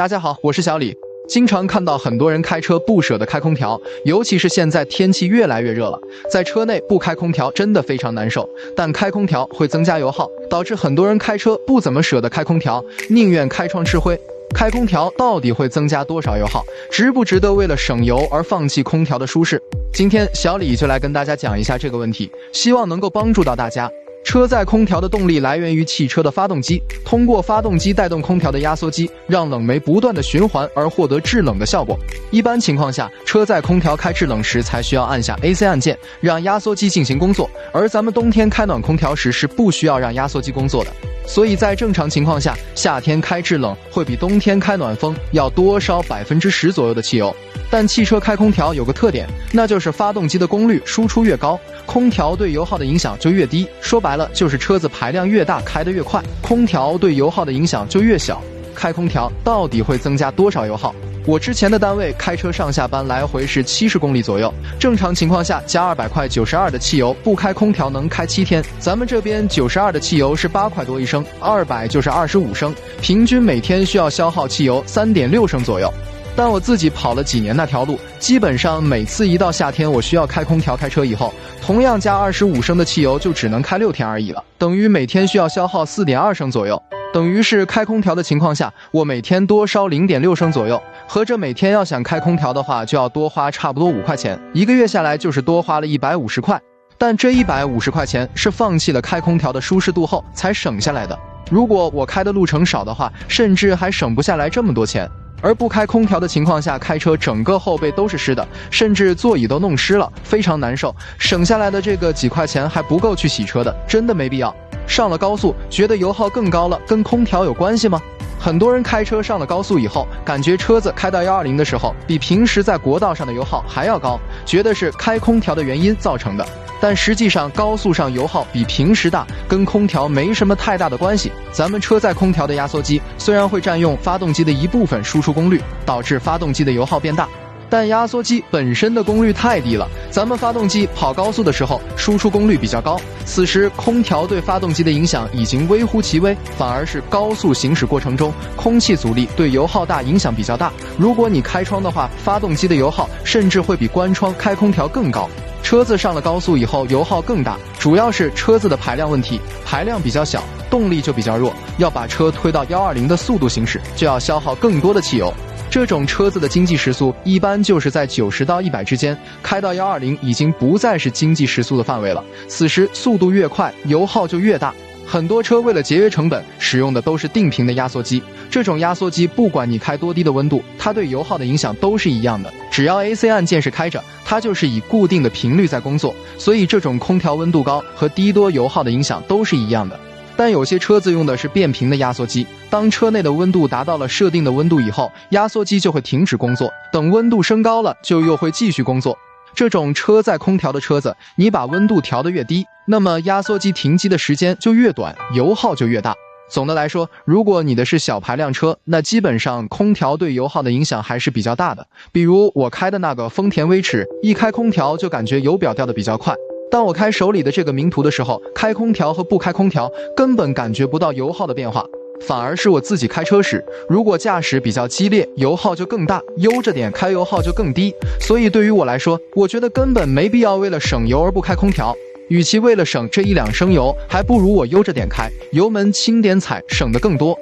大家好，我是小李。经常看到很多人开车不舍得开空调，尤其是现在天气越来越热了，在车内不开空调真的非常难受。但开空调会增加油耗，导致很多人开车不怎么舍得开空调，宁愿开窗吃灰。开空调到底会增加多少油耗？值不值得为了省油而放弃空调的舒适？今天小李就来跟大家讲一下这个问题，希望能够帮助到大家。车载空调的动力来源于汽车的发动机，通过发动机带动空调的压缩机，让冷媒不断的循环而获得制冷的效果。一般情况下，车载空调开制冷时才需要按下 AC 按键，让压缩机进行工作，而咱们冬天开暖空调时是不需要让压缩机工作的。所以在正常情况下，夏天开制冷会比冬天开暖风要多烧 10% 左右的汽油。但汽车开空调有个特点，那就是发动机的功率输出越高，空调对油耗的影响就越低。说白了就是车子排量越大，开得越快，空调对油耗的影响就越小。开空调到底会增加多少油耗？我之前的单位开车上下班来回是70公里左右，正常情况下加200块92的汽油，不开空调能开7天。咱们这边92的汽油是8块多一升，200就是25升，平均每天需要消耗汽油3.6升左右。但我自己跑了几年那条路，基本上每次一到夏天我需要开空调开车以后，同样加25升的汽油就只能开6天而已了，等于每天需要消耗4.2升左右。等于是开空调的情况下，我每天多烧0.6升左右，合着每天要想开空调的话，就要多花差不多5块钱，一个月下来就是多花了150块。但这150块钱是放弃了开空调的舒适度后才省下来的。如果我开的路程少的话，甚至还省不下来这么多钱。而不开空调的情况下，开车整个后背都是湿的，甚至座椅都弄湿了，非常难受。省下来的这个几块钱还不够去洗车的，真的没必要。上了高速觉得油耗更高了，跟空调有关系吗？很多人开车上了高速以后，感觉车子开到120的时候，比平时在国道上的油耗还要高，觉得是开空调的原因造成的。但实际上高速上油耗比平时大，跟空调没什么太大的关系。咱们车载空调的压缩机虽然会占用发动机的一部分输出功率，导致发动机的油耗变大，但压缩机本身的功率太低了，咱们发动机跑高速的时候输出功率比较高，此时空调对发动机的影响已经微乎其微，反而是高速行驶过程中空气阻力对油耗大影响比较大。如果你开窗的话，发动机的油耗甚至会比关窗开空调更高。车子上了高速以后油耗更大，主要是车子的排量问题，排量比较小，动力就比较弱，要把车推到120的速度行驶，就要消耗更多的汽油。这种车子的经济时速一般就是在90到100之间，开到120已经不再是经济时速的范围了。此时速度越快，油耗就越大。很多车为了节约成本，使用的都是定频的压缩机。这种压缩机不管你开多低的温度，它对油耗的影响都是一样的。只要 AC 按键是开着，它就是以固定的频率在工作，所以这种空调温度高和低多油耗的影响都是一样的。但有些车子用的是变频的压缩机，当车内的温度达到了设定的温度以后，压缩机就会停止工作，等温度升高了就又会继续工作。这种车载空调的车子，你把温度调得越低，那么压缩机停机的时间就越短，油耗就越大。总的来说，如果你的是小排量车，那基本上空调对油耗的影响还是比较大的。比如我开的那个丰田威驰，一开空调就感觉油表掉得比较快。当我开手里的这个名图的时候，开空调和不开空调根本感觉不到油耗的变化，反而是我自己开车时，如果驾驶比较激烈，油耗就更大，悠着点开油耗就更低。所以对于我来说，我觉得根本没必要为了省油而不开空调，与其为了省这1-2升油，还不如我悠着点开，油门轻点踩，省得更多。